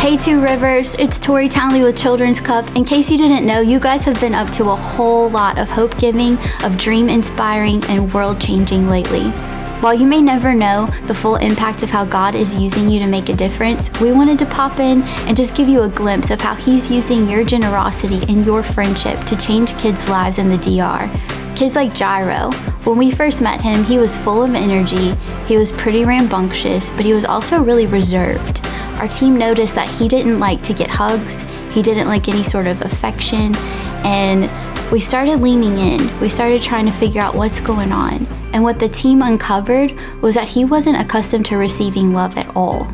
Hey Two Rivers, it's Tori Townley with Children's Cup. In case you didn't know, you guys have been up to a whole lot of hope-giving, of dream-inspiring, and world-changing lately. While you may never know the full impact of how God is using you to make a difference, we wanted to pop in and just give you a glimpse of how He's using your generosity and your friendship to change kids' lives in the DR. Kids like Gyro. When we first met him, he was full of energy, he was pretty rambunctious, but he was also really reserved. Our team noticed that he didn't like to get hugs, he didn't like any sort of affection, and we started leaning in. We started trying to figure out what's going on. And what the team uncovered was that he wasn't accustomed to receiving love at all.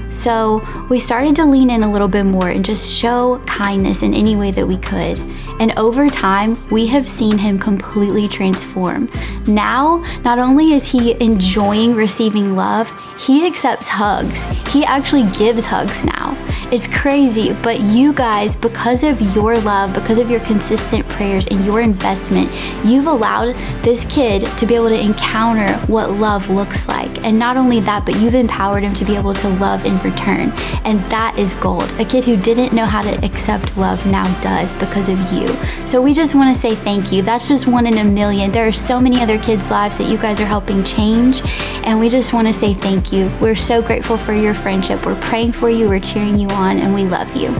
So we started to lean in a little bit more and just show kindness in any way that we could. And over time, we have seen him completely transform. Now, not only is he enjoying receiving love, he accepts hugs. He actually gives hugs now. It's crazy, but you guys, because of your love, because of your consistent prayers and your investment, you've allowed this kid to be able to encounter what love looks like. And not only that, but you've empowered him to be able to love in return. And that is gold. A kid who didn't know how to accept love now does because of you. So we just want to say thank you. That's just one in a million. There are so many other kids' lives that you guys are helping change. And we just want to say thank you. We're so grateful for your friendship. We're praying for you. We're cheering you on, and we love you.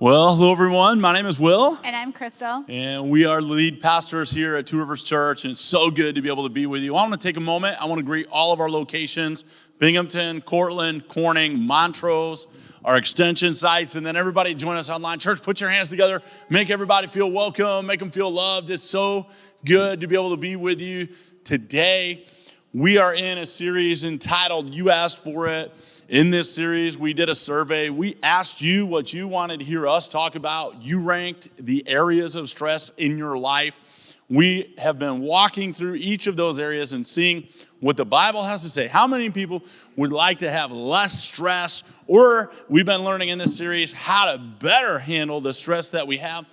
Well, hello everyone. My name is Will. And I'm Crystal. And we are the lead pastors here at Two Rivers Church. And it's so good to be able to be with you. I want to take a moment. I want to greet all of our locations: Binghamton, Cortland, Corning, Montrose, our extension sites, and then everybody join us online. Church, put your hands together. Make everybody feel welcome. Make them feel loved. It's so good to be able to be with you today. We are in a series entitled You Asked For It. In this series, we did a survey. We asked you what you wanted to hear us talk about. You ranked the areas of stress in your life. We have been walking through each of those areas and seeing what the Bible has to say. How many people would like to have less stress? Or we've been learning in this series how to better handle the stress that we have.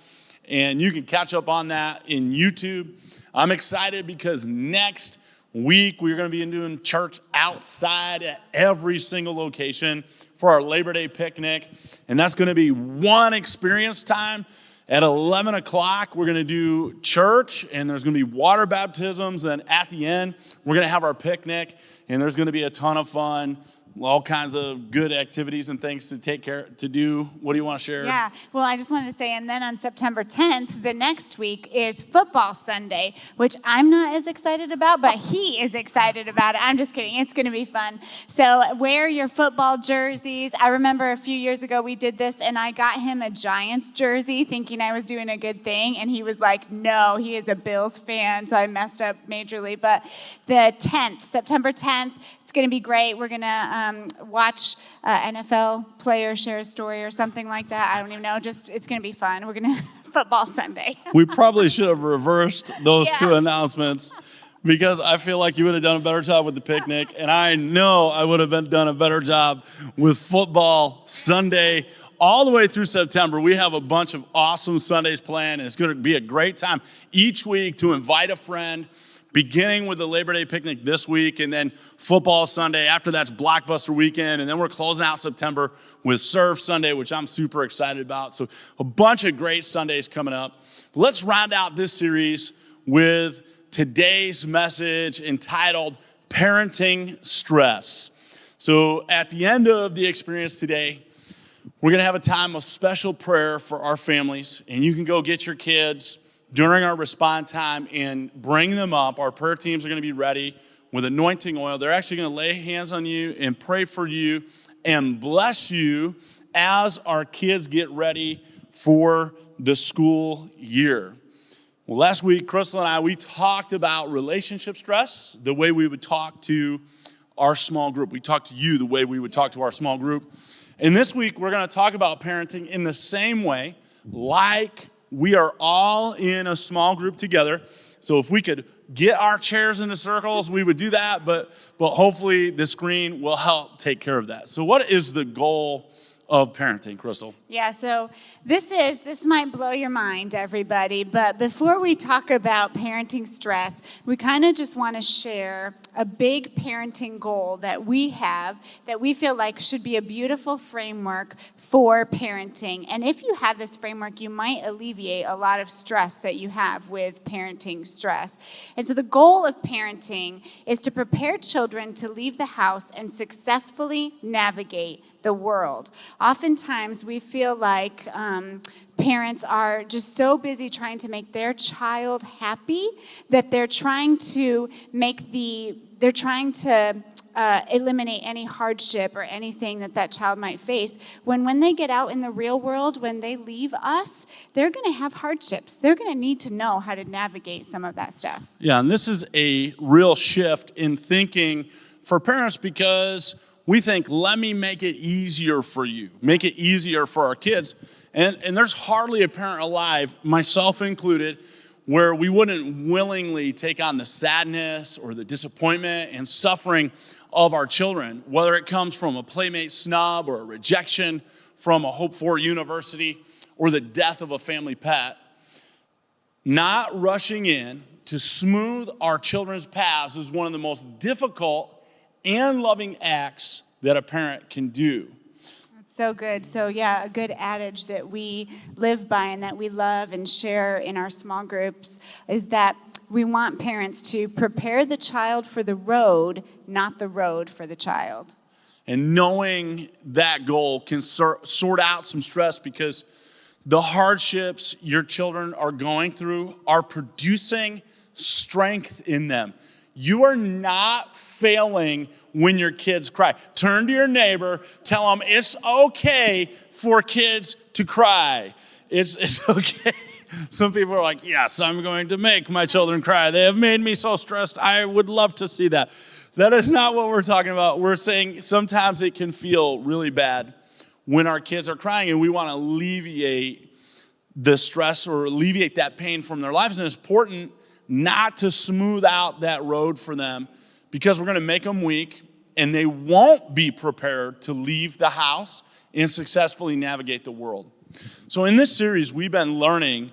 And you can catch up on that in YouTube. I'm excited because next week we're going to be doing church outside at every single location for our Labor Day picnic, and that's going to be one experience time. At 11 o'clock we're going to do church, and there's going to be water baptisms. Then at the end we're going to have our picnic, and there's going to be a ton of fun, all kinds of good activities and things to do. What do you want to share? Yeah, well, I just wanted to say, and then on September 10th, the next week is Football Sunday, which I'm not as excited about, but he is excited about it. I'm just kidding. It's going to be fun. So wear your football jerseys. I remember a few years ago we did this, and I got him a Giants jersey thinking I was doing a good thing, and he was like, no, he is a Bills fan, so I messed up majorly. But the 10th, September 10th, it's going to be great. We're going to watch NFL player share a story or something like that. I don't even know. Just it's going to be fun. We're going to Football Sunday. We probably should have reversed those two announcements, because I feel like you would have done a better job with the picnic, and I know I would have done a better job with Football Sunday. All the way through September, we have a bunch of awesome Sundays planned, and it's going to be a great time each week to invite a friend, beginning with the Labor Day picnic this week, and then Football Sunday. After that's Blockbuster Weekend, and then we're closing out September with Surf Sunday, which I'm super excited about. So a bunch of great Sundays coming up. Let's round out this series with today's message entitled Parenting Stress. So at the end of the experience today, we're going to have a time of special prayer for our families, and you can go get your kids during our respond time and bring them up. Our prayer teams are going to be ready with anointing oil. They're actually going to lay hands on you and pray for you and bless you as our kids get ready for the school year. Well, last week, Crystal and I, we talked about relationship stress, the way we would talk to our small group. We talked to you the way we would talk to our small group. And this week, we're going to talk about parenting in the same way, like we are all in a small group together. So if we could get our chairs into circles, we would do that, but hopefully the screen will help take care of that. So what is the goal of parenting, Crystal? Yeah, so this might blow your mind, everybody, but before we talk about parenting stress, we kind of just want to share a big parenting goal that we have that we feel like should be a beautiful framework for parenting. And if you have this framework, you might alleviate a lot of stress that you have with parenting stress. And so the goal of parenting is to prepare children to leave the house and successfully navigate the world. Oftentimes, we feel like parents are just so busy trying to make their child happy that they're trying to eliminate any hardship or anything that child might face. When they get out in the real world, when they leave us, they're going to have hardships. They're going to need to know how to navigate some of that stuff. Yeah, and this is a real shift in thinking for parents because we think, let me make it easier for you, make it easier for our kids. And there's hardly a parent alive, myself included, where we wouldn't willingly take on the sadness or the disappointment and suffering of our children, whether it comes from a playmate snub or a rejection from a hoped-for university or the death of a family pet. Not rushing in to smooth our children's paths is one of the most difficult and loving acts that a parent can do. That's so good. So yeah, a good adage that we live by and that we love and share in our small groups is that we want parents to prepare the child for the road, not the road for the child. And knowing that goal can sort out some stress because the hardships your children are going through are producing strength in them. You are not failing when your kids cry. Turn to your neighbor, tell them it's okay for kids to cry. It's okay. Some people are like, yes, I'm going to make my children cry. They have made me so stressed. I would love to see that. That is not what we're talking about. We're saying sometimes it can feel really bad when our kids are crying, and we want to alleviate the stress or alleviate that pain from their lives. And it's important not to smooth out that road for them because we're going to make them weak and they won't be prepared to leave the house and successfully navigate the world. So in this series, we've been learning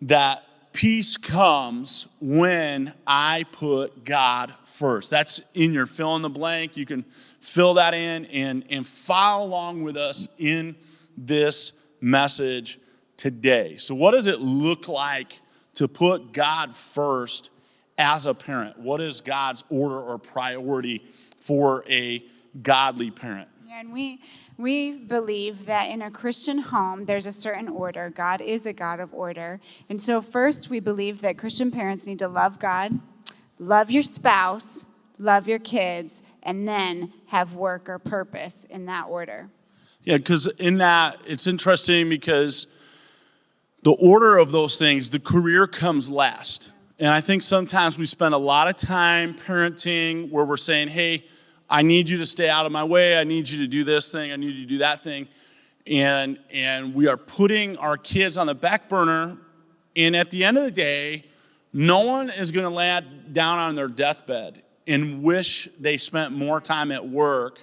that peace comes when I put God first. That's in your fill in the blank. You can fill that in and follow along with us in this message today. So what does it look like to put God first as a parent? What is God's order or priority for a godly parent? Yeah, and we believe that in a Christian home, there's a certain order. God is a God of order. And so first, we believe that Christian parents need to love God, love your spouse, love your kids, and then have work or purpose in that order. Yeah, because in that, it's interesting because the order of those things, the career comes last. And I think sometimes we spend a lot of time parenting where we're saying, hey, I need you to stay out of my way. I need you to do this thing. I need you to do that thing. And we are putting our kids on the back burner. And at the end of the day, no one is going to lay down on their deathbed and wish they spent more time at work.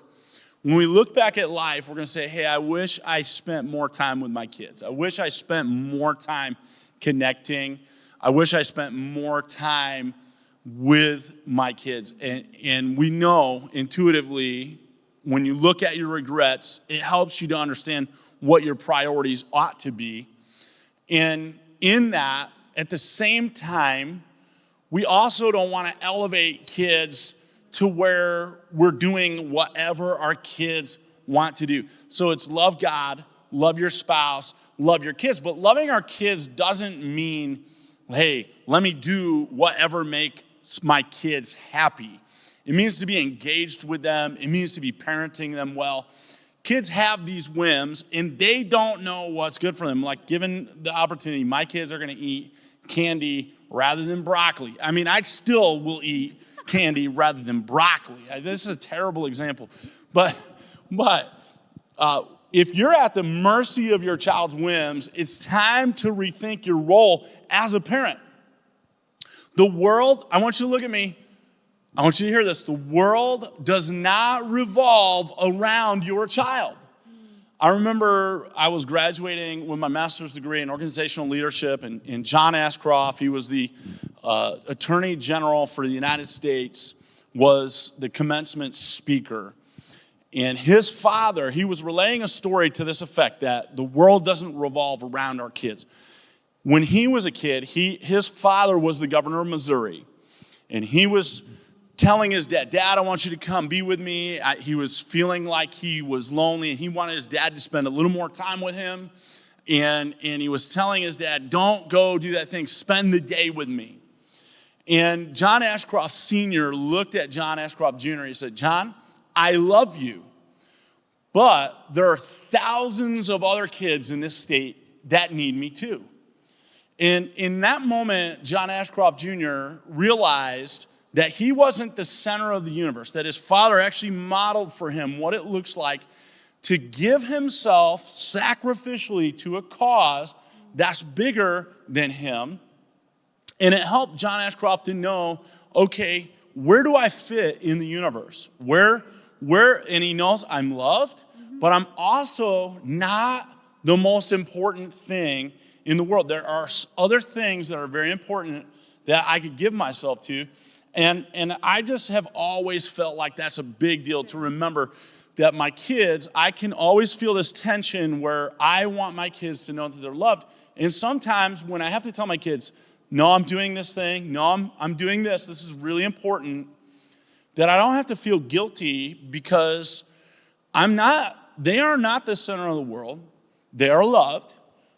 When we look back at life, we're going to say, hey, I wish I spent more time with my kids. I wish I spent more time connecting. I wish I spent more time with my kids. And we know intuitively, when you look at your regrets, it helps you to understand what your priorities ought to be. And in that, at the same time, we also don't want to elevate kids to where we're doing whatever our kids want to do. So it's love God, love your spouse, love your kids. But loving our kids doesn't mean, hey, let me do whatever makes my kids happy. It means to be engaged with them. It means to be parenting them well. Kids have these whims, and they don't know what's good for them. Like, given the opportunity, my kids are going to eat candy rather than broccoli. I mean, I still will eat candy rather than broccoli. This is a terrible example. But if you're at the mercy of your child's whims, it's time to rethink your role as a parent. The world, I want you to look at me. I want you to hear this. The world does not revolve around your child. I remember I was graduating with my master's degree in organizational leadership, and John Ashcroft, he was the Attorney General for the United States, was the commencement speaker. And his father, he was relaying a story to this effect, that the world doesn't revolve around our kids. When he was a kid, his father was the governor of Missouri. And he was telling his dad, Dad, I want you to come be with me. He was feeling like he was lonely, and he wanted his dad to spend a little more time with him. And he was telling his dad, don't go do that thing. Spend the day with me. And John Ashcroft Sr. looked at John Ashcroft Jr. He said, John, I love you, but there are thousands of other kids in this state that need me too. And in that moment, John Ashcroft Jr. realized that he wasn't the center of the universe, that his father actually modeled for him what it looks like to give himself sacrificially to a cause that's bigger than him. And it helped John Ashcroft to know, okay, where do I fit in the universe? Where, and he knows I'm loved, but I'm also not the most important thing in the world. There are other things that are very important that I could give myself to. And I just have always felt like that's a big deal to remember that my kids, I can always feel this tension where I want my kids to know that they're loved. And sometimes when I have to tell my kids, no, I'm doing this thing, no, I'm doing this is really important, that I don't have to feel guilty because they are not the center of the world. They are loved,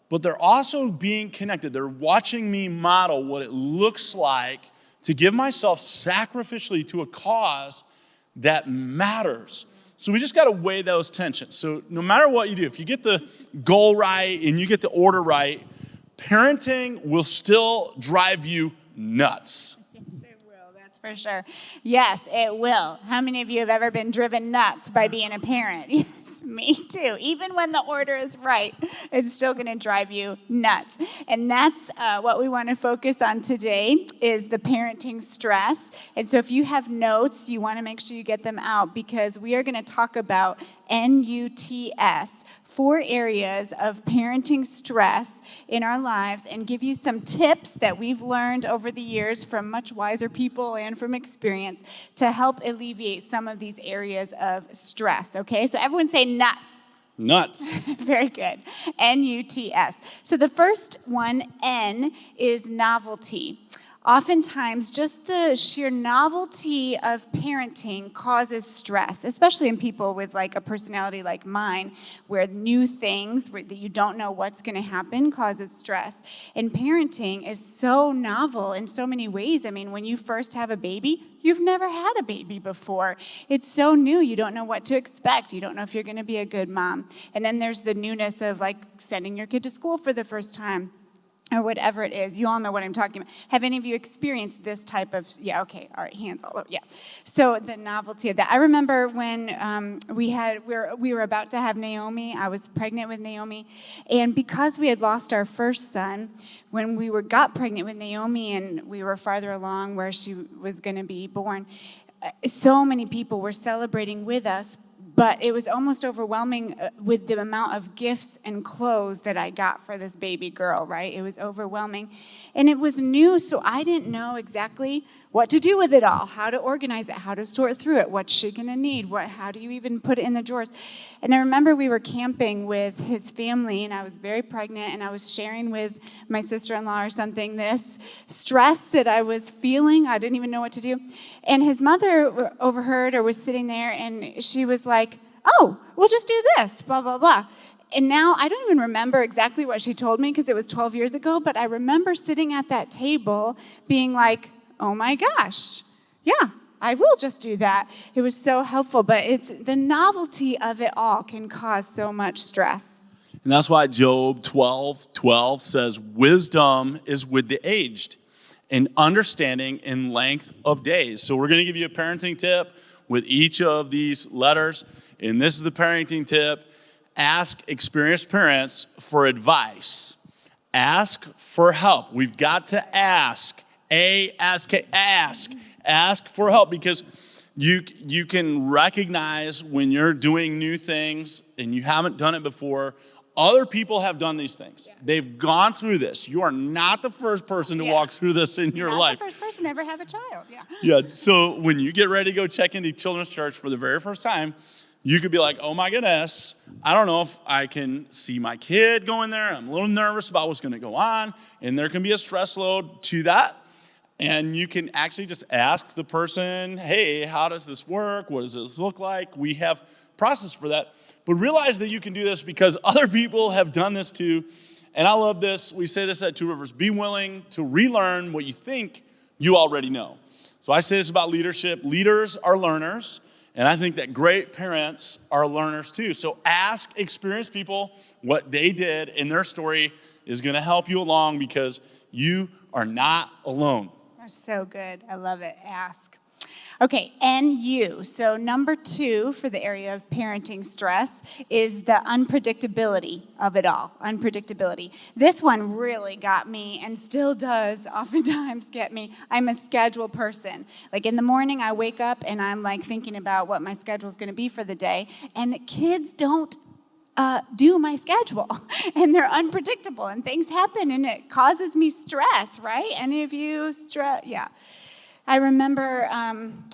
but they're also being connected. They're watching me model what it looks like to give myself sacrificially to a cause that matters. So we just got to weigh those tensions. So no matter what you do, if you get the goal right and you get the order right, parenting will still drive you nuts. Yes, it will. That's for sure. Yes, it will. How many of you have ever been driven nuts by being a parent? Yes, me too. Even when the order is right, it's still going to drive you nuts. And that's what we want to focus on today is the parenting stress. And so if you have notes, you want to make sure you get them out because we are going to talk about NUTS, 4 areas of parenting stress in our lives, and give you some tips that we've learned over the years from much wiser people and from experience to help alleviate some of these areas of stress, okay? So everyone say nuts. Nuts. Very good. NUTS. So the first one, N, is novelty. Oftentimes, just the sheer novelty of parenting causes stress, especially in people with like a personality like mine, where new things that you don't know what's going to happen causes stress. And parenting is so novel in so many ways. I mean, when you first have a baby, you've never had a baby before. It's so new. You don't know what to expect. You don't know if you're going to be a good mom. And then there's the newness of like sending your kid to school for the first time. Or whatever it is. You all know what I'm talking about. Have any of you experienced this type of, yeah, okay, all right, hands all over, yeah. So the novelty of that. I remember when we were about to have Naomi, I was pregnant with Naomi, and because we had lost our first son, when we got pregnant with Naomi and we were farther along where she was going to be born, so many people were celebrating with us, but it was almost overwhelming with the amount of gifts and clothes that I got for this baby girl, right? It was overwhelming. And it was new, so I didn't know exactly what to do with it all, how to organize it, how to sort through it, what's she going to need, how do you even put it in the drawers? And I remember we were camping with his family, and I was very pregnant, and I was sharing with my sister-in-law or something this stress that I was feeling. I didn't even know what to do. And his mother overheard or was sitting there, and she was like, oh, we'll just do this, blah, blah, blah. And now I don't even remember exactly what she told me because it was 12 years ago, but I remember sitting at that table being like, oh my gosh, yeah, I will just do that. It was so helpful, but it's the novelty of it all can cause so much stress. And that's why Job 12:12 says, wisdom is with the aged, and understanding in length of days. So we're going to give you a parenting tip with each of these letters. And this is the parenting tip. Ask experienced parents for advice. Ask for help. We've got to ask. Ask for help, because you can recognize when you're doing new things and you haven't done it before. Other people have done these things. Yeah. They've gone through this. You are not the first person to walk through this in your life. Not the first person to ever have a child. Yeah. So when you get ready to go check into children's church for the very first time, you could be like, oh my goodness, I don't know if I can see my kid going there. I'm a little nervous about what's going to go on. And there can be a stress load to that. And you can actually just ask the person, hey, how does this work? What does this look like? We have process for that. But realize that you can do this because other people have done this too. And I love this. We say this at Two Rivers. Be willing to relearn what you think you already know. So I say this about leadership. Leaders are learners. And I think that great parents are learners too. So ask experienced people what they did, and their story is going to help you along, because you are not alone. That's so good. I love it. Ask. Okay, NU. So number 2 for the area of parenting stress is the unpredictability of it all. Unpredictability. This one really got me, and still does oftentimes get me. I'm a schedule person. Like in the morning I wake up and I'm like thinking about what my schedule is going to be for the day, and kids don't do my schedule, and they're unpredictable, and things happen, and it causes me stress, right? And if you stress, I remember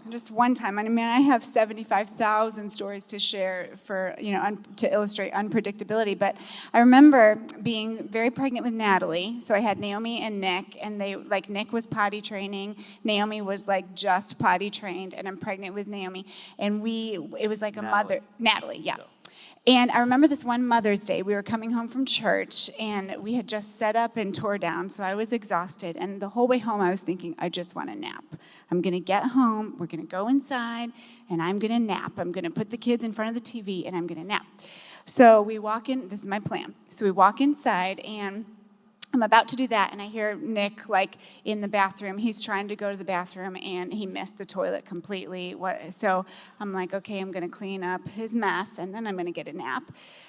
just one time, I mean, I have 75,000 stories to share for, to illustrate unpredictability, but I remember being very pregnant with Natalie. So I had Naomi and Nick, and Nick was potty training, Naomi was just potty trained, and I'm pregnant with Naomi, and it was like Natalie, yeah. And I remember this one Mother's Day, we were coming home from church, and we had just set up and tore down, so I was exhausted. And the whole way home, I was thinking, I just want a nap. I'm going to get home, we're going to go inside, and I'm going to nap. I'm going to put the kids in front of the TV, and I'm going to nap. So we walk in, this is my plan. So we walk inside, and I'm about to do that, and I hear Nick, in the bathroom. He's trying to go to the bathroom, and he missed the toilet completely. So I'm like, okay, I'm going to clean up his mess, and then I'm going to get a nap.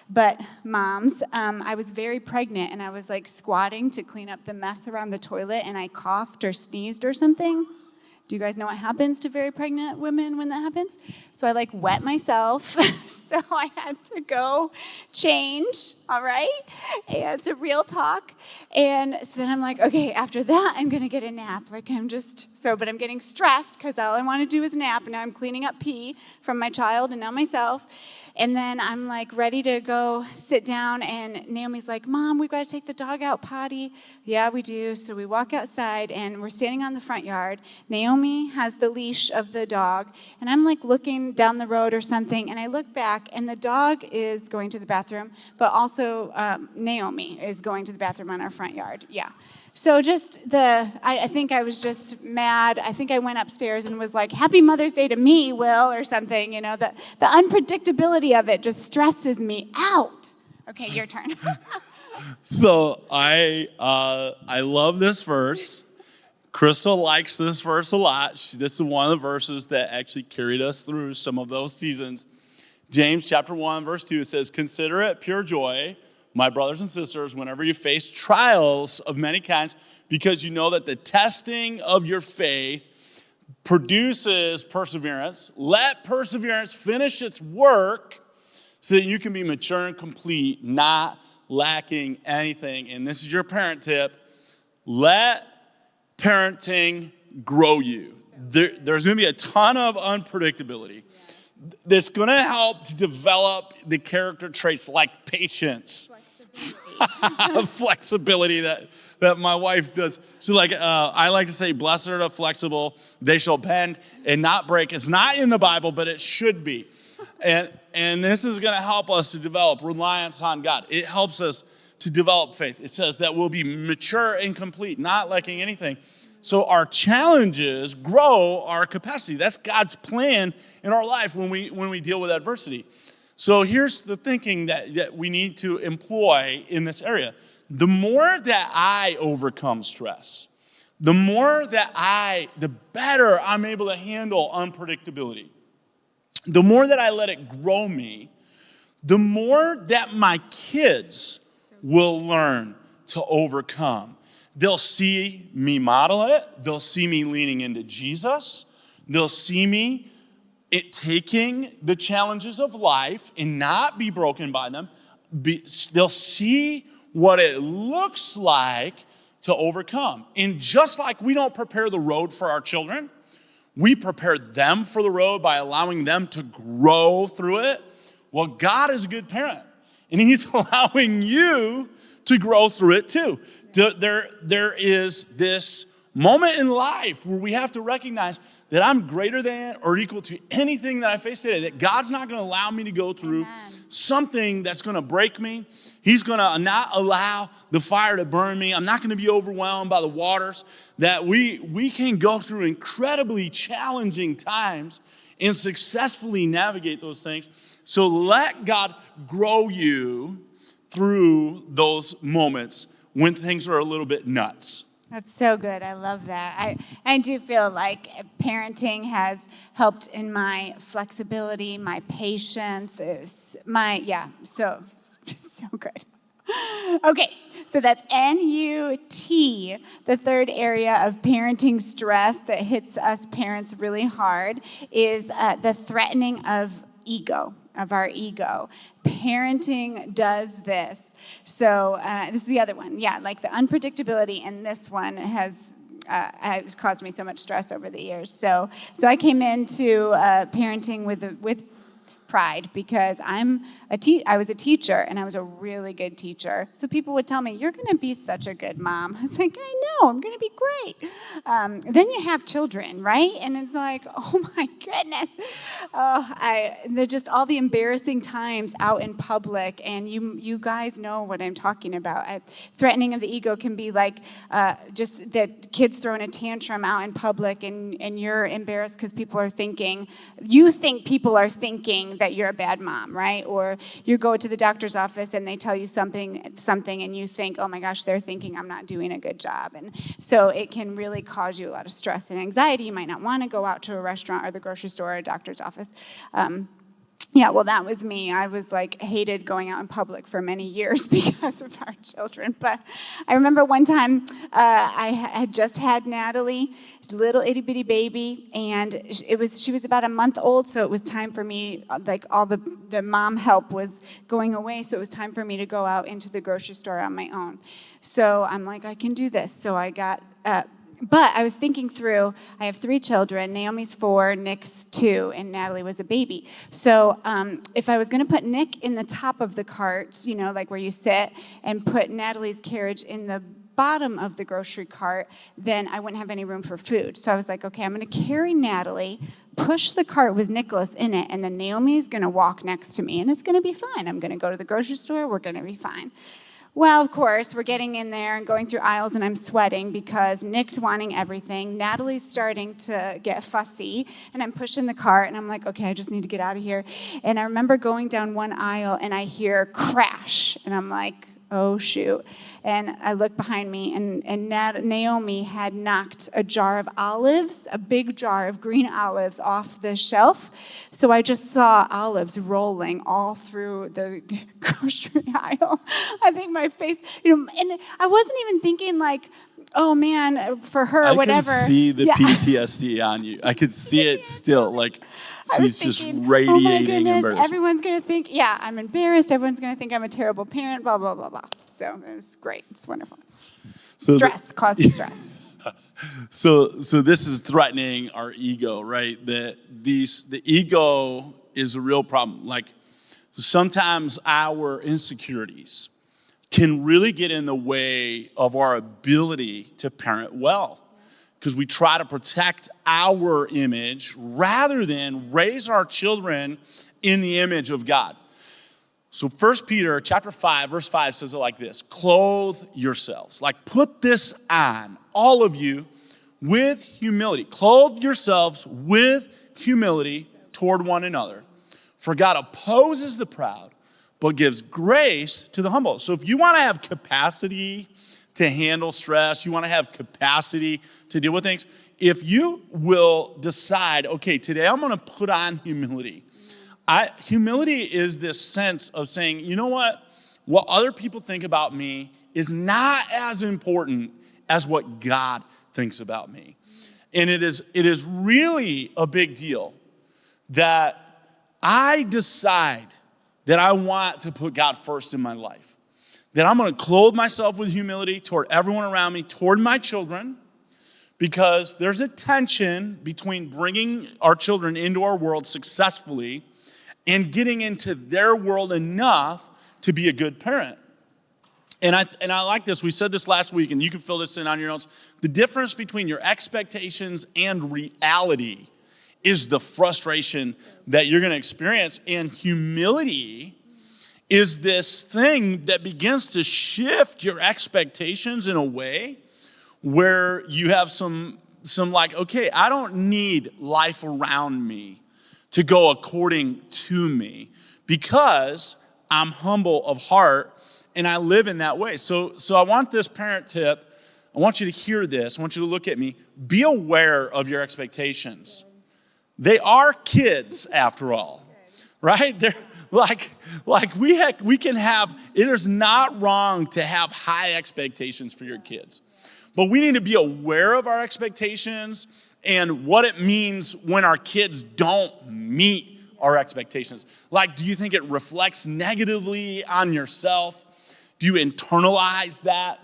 But moms, I was very pregnant, and I was, squatting to clean up the mess around the toilet, and I coughed or sneezed or something. Do you guys know what happens to very pregnant women when that happens? So I wet myself. So I had to go change, all right? And it's a real talk. And so then I'm like, okay, after that, I'm going to get a nap. But I'm getting stressed because all I want to do is nap. And now I'm cleaning up pee from my child and now myself. And then I'm ready to go sit down, and Naomi's like, Mom, we've got to take the dog out potty. Yeah, we do. So we walk outside, and we're standing on the front yard. Naomi has the leash of the dog, and I'm looking down the road or something, and I look back, and the dog is going to the bathroom, but also Naomi is going to the bathroom on our front yard. Yeah. So I think I was just mad. I think I went upstairs and was like, Happy Mother's Day to me, Will, or something. The unpredictability of it just stresses me out. Okay, your turn. So I love this verse. Crystal likes this verse a lot. This is one of the verses that actually carried us through some of those seasons. James chapter 1, verse 2, it says, Consider it pure joy, my brothers and sisters, whenever you face trials of many kinds, because you know that the testing of your faith produces perseverance. Let perseverance finish its work so that you can be mature and complete, not lacking anything. And this is your parent tip. Let parenting grow you. There's going to be a ton of unpredictability that's going to help to develop the character traits like patience, flexibility that my wife does. She's I like to say, blessed are the flexible, they shall bend and not break. It's not in the Bible, but it should be. And this is going to help us to develop reliance on God. It helps us to develop faith. It says that we'll be mature and complete, not lacking anything. So our challenges grow our capacity. That's God's plan in our life when we deal with adversity. So here's the thinking that we need to employ in this area. The more that I overcome stress, the better I'm able to handle unpredictability. The more that I let it grow me, the more that my kids will learn to overcome. They'll see me model it. They'll see me leaning into Jesus. They'll see me taking the challenges of life and not be broken by them. They'll see what it looks like to overcome. And just like we don't prepare the road for our children, we prepare them for the road by allowing them to grow through it. Well, God is a good parent, and he's allowing you to grow through it too. There is this moment in life where we have to recognize that I'm greater than or equal to anything that I face today, that God's not going to allow me to go through something that's going to break me. He's going to not allow the fire to burn me. I'm not going to be overwhelmed by the waters. That we can go through incredibly challenging times and successfully navigate those things. So let God grow you through those moments when things are a little bit nuts. That's so good. I love that. I do feel like parenting has helped in my flexibility, my patience, so good. Okay, so that's NUT, the third area of parenting stress that hits us parents really hard is the threatening of our ego. Parenting does this. So this is the other one. Yeah, like the unpredictability in this one has caused me so much stress over the years. So I came into parenting with pride because I was a teacher and I was a really good teacher. So people would tell me, "You're going to be such a good mom." I was like, "I know, I'm going to be great." Then you have children, right? And it's like, oh my goodness. They're just all the embarrassing times out in public, and you guys know what I'm talking about. Threatening of the ego can be like just that kids throwing a tantrum out in public, and you're embarrassed because you think people are thinking that you're a bad mom, right? Or you go to the doctor's office and they tell you something and you think, oh my gosh, they're thinking I'm not doing a good job. And so it can really cause you a lot of stress and anxiety. You might not want to go out to a restaurant or the grocery store or a doctor's office. Yeah, well, that was me. I was hated going out in public for many years because of our children. But I remember one time I had just had Natalie, little itty bitty baby, and she was about a month old, so it was time for me, all the mom help was going away, so it was time for me to go out into the grocery store on my own. So I'm like, I can do this. So I got but I was thinking through, I have 3 children, Naomi's 4, Nick's 2, and Natalie was a baby. So if I was going to put Nick in the top of the cart, where you sit, and put Natalie's carriage in the bottom of the grocery cart, then I wouldn't have any room for food. So I was like, okay, I'm going to carry Natalie, push the cart with Nicholas in it, and then Naomi's going to walk next to me, and it's going to be fine. I'm going to go to the grocery store, we're going to be fine. Well, of course, we're getting in there and going through aisles, and I'm sweating because Nick's wanting everything. Natalie's starting to get fussy, and I'm pushing the cart, and I'm like, okay, I just need to get out of here. And I remember going down one aisle, and I hear crash, and I'm like, oh, shoot. And I look behind me, and Naomi had knocked a jar of olives, a big jar of green olives, off the shelf. So I just saw olives rolling all through the grocery aisle. I think my face, and I wasn't even thinking oh man, for her, whatever. I can see the PTSD on you. I could see it still, she's just radiating oh my goodness, embarrassment. Everyone's going to think, I'm embarrassed. Everyone's going to think I'm a terrible parent, blah, blah, blah, blah. So it was great. It's wonderful. So causes stress. So this is threatening our ego, right? The ego is a real problem. Sometimes our insecurities can really get in the way of our ability to parent well, because we try to protect our image rather than raise our children in the image of God. So 1 Peter chapter 5, verse 5 says it like this: clothe yourselves. Put this on, all of you, with humility. Clothe yourselves with humility toward one another. For God opposes the proud, but gives grace to the humble. So if you want to have capacity to handle stress, you want to have capacity to deal with things, if you will decide, okay, today I'm going to put on humility. Humility is this sense of saying, you know what other people think about me is not as important as what God thinks about me. And it is really a big deal that I decide that I want to put God first in my life. That I'm going to clothe myself with humility toward everyone around me, toward my children, because there's a tension between bringing our children into our world successfully and getting into their world enough to be a good parent. And I like this. We said this last week, and you can fill this in on your notes. The difference between your expectations and reality is the frustration that you're going to experience. And humility is this thing that begins to shift your expectations in a way where you have some like, okay, I don't need life around me to go according to me because I'm humble of heart and I live in that way. So I want this parent tip. I want you to hear this. I want you to look at me. Be aware of your expectations. They are kids, after all, right? They're like we can have, it is not wrong to have high expectations for your kids. But we need to be aware of our expectations and what it means when our kids don't meet our expectations. Like, do you think it reflects negatively on yourself? Do you internalize that?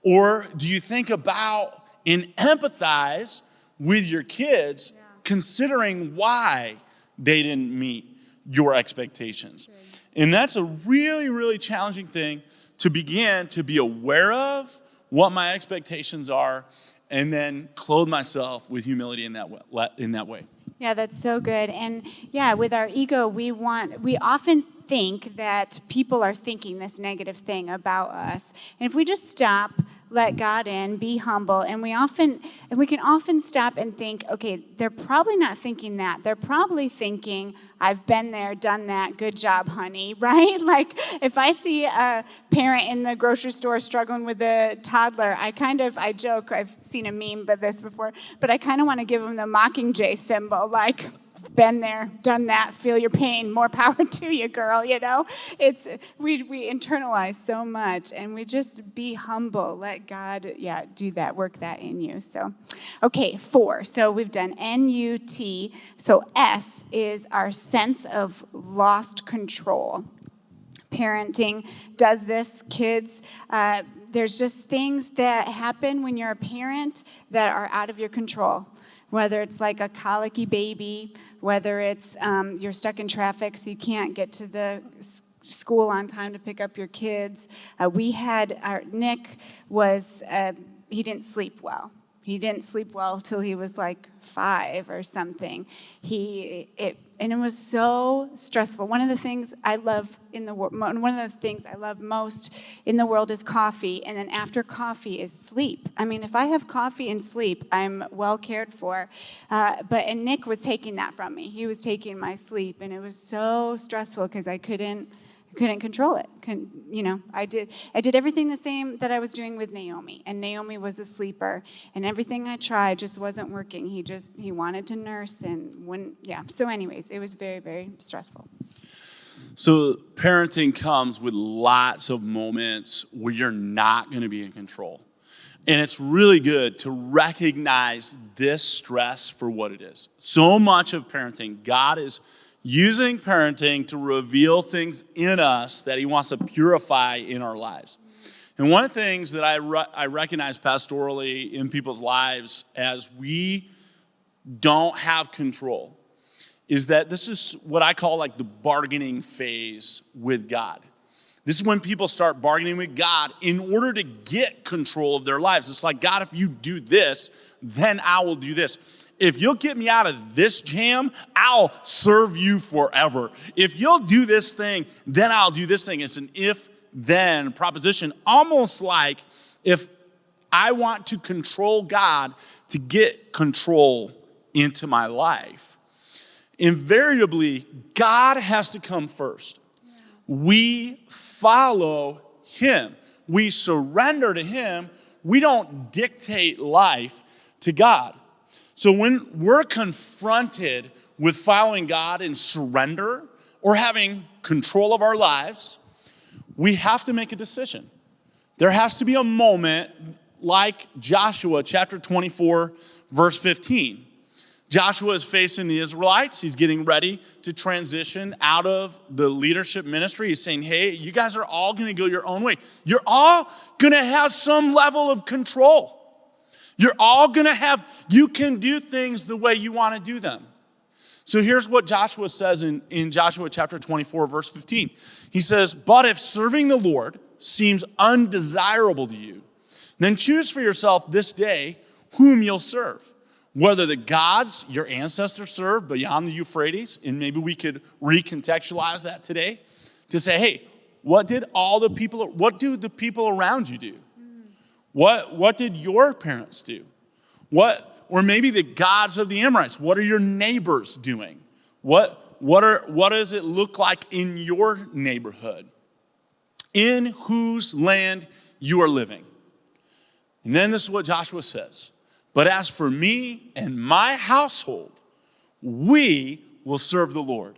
Or do you think about and empathize with your kids, considering why they didn't meet your expectations? And that's a really, really challenging thing to begin to be aware of what my expectations are and then clothe myself with humility in that way. Yeah, that's so good. And yeah, with our ego, we often think that people are thinking this negative thing about us. And if we just stop, let God in, be humble, and we can often stop and think, okay, they're probably not thinking that. They're probably thinking, I've been there, done that, good job, honey, right? Like, if I see a parent in the grocery store struggling with a toddler, I joke, I've seen a meme about this before, but I kind of want to give them the Mockingjay symbol, like, been there, done that, feel your pain, more power to you, girl, you know? We internalize so much, and we just be humble. Let God, do that, work that in you. So, okay, 4. So we've done NUT. So S is our sense of lost control. Parenting does this, kids. There's just things that happen when you're a parent that are out of your control. Whether it's like a colicky baby, whether it's you're stuck in traffic so you can't get to the school on time to pick up your kids. Nick he didn't sleep well. He didn't sleep well till he was like 5 or something. And it was so stressful. One of the things I love most in the world is coffee, and then after coffee is sleep. I mean, if I have coffee and sleep, I'm well cared for. And Nick was taking that from me. He was taking my sleep, and it was so stressful because I couldn't control it. I did everything the same that I was doing with Naomi, and Naomi was a sleeper, and everything I tried just wasn't working. He wanted to nurse, So anyways, it was very, very stressful. So parenting comes with lots of moments where you're not going to be in control. And it's really good to recognize this stress for what it is. So much of parenting, God is using parenting to reveal things in us that he wants to purify in our lives. And one of the things that I recognize pastorally in people's lives as we don't have control is that this is what I call like the bargaining phase with God. This is when people start bargaining with God in order to get control of their lives. It's like, God, if you do this, then I will do this. If you'll get me out of this jam, I'll serve you forever. If you'll do this thing, then I'll do this thing. It's an if-then proposition, almost like if I want to control God to get control into my life. invariably, God has to come first. We follow him. We surrender to him. We don't dictate life to God. So when we're confronted with following God in surrender or having control of our lives, we have to make a decision. There has to be a moment like Joshua chapter 24, verse 15. Joshua is facing the Israelites. He's getting ready to transition out of the leadership ministry. He's saying, hey, you guys are all going to go your own way. You're all going to have some level of control. You're all going to have, you can do things the way you want to do them. So here's what Joshua says in Joshua chapter 24, verse 15. He says, but if serving the Lord seems undesirable to you, then choose for yourself this day whom you'll serve. Whether the gods your ancestors served beyond the Euphrates, and maybe we could recontextualize that today to say, hey, what do the people around you do? What did your parents do? Or maybe the gods of the Amorites, what are your neighbors doing? What does it look like in your neighborhood? In whose land you are living? And then this is what Joshua says. But as for me and my household, we will serve the Lord.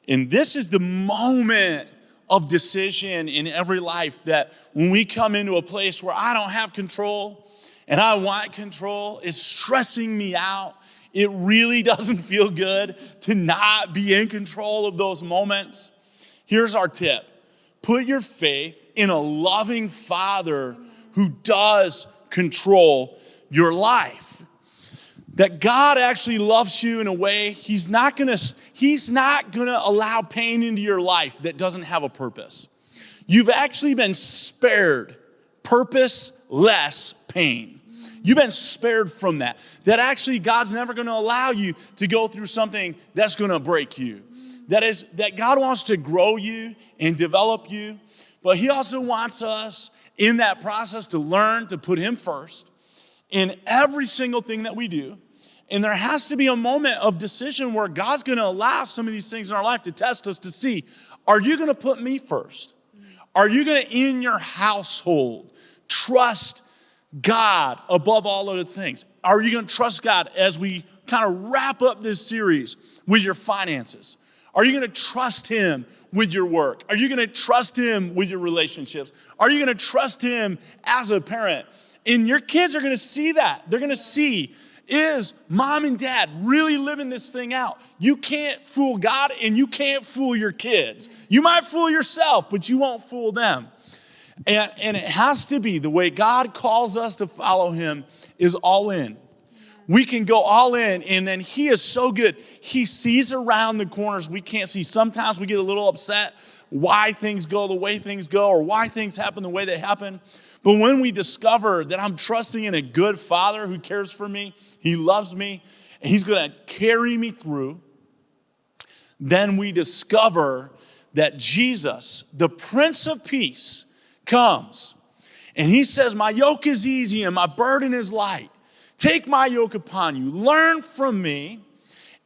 And this is the moment of decision in every life that when we come into a place where I don't have control and I want control, it's stressing me out. It really doesn't feel good to not be in control of those moments. Here's our tip. Put your faith in a loving Father who does control your life. That God actually loves you in a way, he's not gonna allow pain into your life that doesn't have a purpose. You've actually been spared purposeless pain. You've been spared from that. That actually God's never gonna allow you to go through something that's gonna break you. That God wants to grow you and develop you, but he also wants us in that process to learn to put him first in every single thing that we do. And there has to be a moment of decision where God's going to allow some of these things in our life to test us to see, are you going to put me first? Are you going to, in your household, trust God above all other things? Are you going to trust God as we kind of wrap up this series with your finances? Are you going to trust him with your work? Are you going to trust him with your relationships? Are you going to trust him as a parent? And your kids are going to see that. They're going to see, is mom and dad really living this thing out? You can't fool God and you can't fool your kids. You might fool yourself, but you won't fool them. And it has to be the way God calls us to follow him is all in. We can go all in, and then he is so good. He sees around the corners we can't see. Sometimes we get a little upset why things go the way things go or why things happen the way they happen. But when we discover that I'm trusting in a good Father who cares for me, he loves me, and he's going to carry me through, then we discover that Jesus, the Prince of Peace, comes. And he says, my yoke is easy and my burden is light. Take my yoke upon you. Learn from me.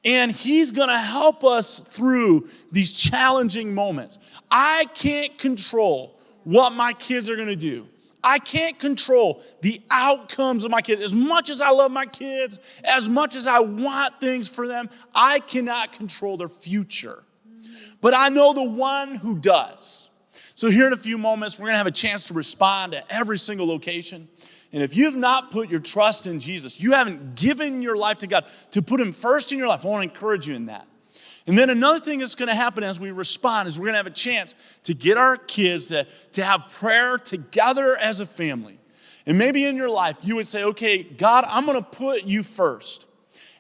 And he's going to help us through these challenging moments. I can't control what my kids are going to do. I can't control the outcomes of my kids. As much as I love my kids, as much as I want things for them, I cannot control their future. But I know the one who does. So here in a few moments, we're going to have a chance to respond at every single location. And if you've not put your trust in Jesus, you haven't given your life to God to put him first in your life, I want to encourage you in that. And then another thing that's going to happen as we respond is we're going to have a chance to get our kids to have prayer together as a family. And maybe in your life, you would say, okay, God, I'm going to put you first.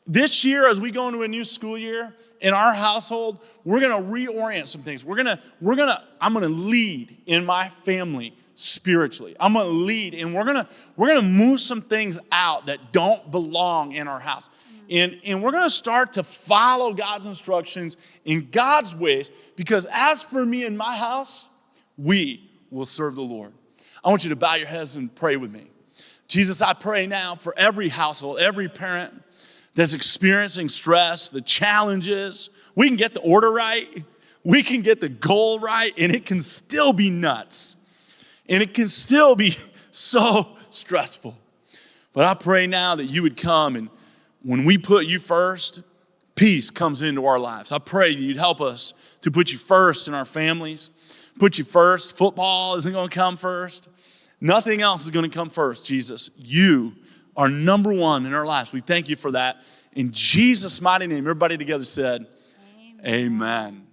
This year, as we go into a new school year, in our household, we're going to reorient some things. I'm going to lead in my family spiritually. I'm going to lead, and we're going to move some things out that don't belong in our house. And we're going to start to follow God's instructions in God's ways, because as for me and my house, we will serve the Lord. I want you to bow your heads and pray with me. Jesus, I pray now for every household, every parent, that's experiencing stress, the challenges. We can get the order right. We can get the goal right, and it can still be nuts. And it can still be so stressful. But I pray now that you would come, and when we put you first, peace comes into our lives. I pray you'd help us to put you first in our families, put you first. Football isn't going to come first. Nothing else is going to come first, Jesus. You are number one in our lives. We thank you for that. In Jesus' mighty name, everybody together said, Amen. Amen.